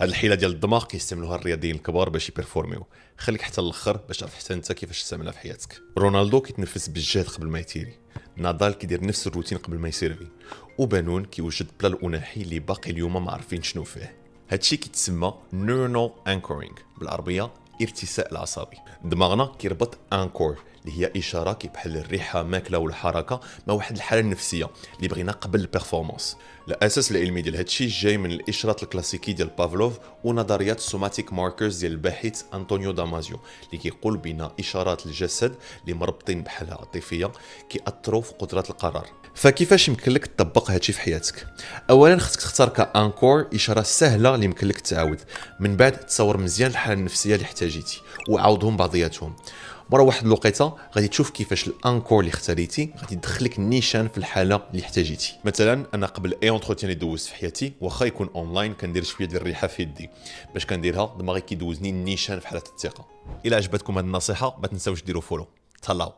هاد الحيله ديال الدماغ كيستعملوها الرياضيين الكبار باش يبرفورميو. خليك حتى الاخر باش تعرف حتى انت كيفاش تستعملها في حياتك. رونالدو كيتنفس بالجهد قبل ما يتيري، نادال كيدير نفس الروتين قبل ما يسيرفي، وبانون كيوجد بلا الاناحي اللي باقي اليوم ما عارفين شنو فيه. هادشي كيتسمى نيورونال انكورينغ، بالعربيه ارتساء العصبي. دماغنا كيربط انكور اللي هي اشاره بحال الريحه ماكله والحركه مع واحد الحاله النفسيه اللي بغينا قبل البيرفورمانس. الاساس العلمي ديال هادشي جاي من الاشارات الكلاسيكي ديال بافلوف ونظريات السوماتيك ماركرز ديال الباحث انطونيو دامازيو اللي كيقول بان اشارات الجسد اللي مربطين بحالها عاطفيه كيأثروا في قدره القرار. فكيفاش يمكن لك تطبق هادشي في حياتك؟ اولا خصك تختار كانكور اشاره سهله اللي يمكن لك تعاود، من بعد تصور مزيان الحاله النفسيه اللي احتاجيتي وعاودهم بعضياتهم. مره واحد الوقيته غادي تشوف كيفاش الانكور اللي اختاريتي غادي يدخلك النيشان في الحاله اللي احتاجيتي. مثلا انا قبل اي اونتروتيان اللي دوزت في حياتي واخا يكون اونلاين كندير شويه ديال الريحه في يدي، باش كنديرها دماغي كيدوزني النيشان في حاله الثقه. الى عجبتكم هذه النصيحه ما تنساوش ديروا فولو. تهلاو.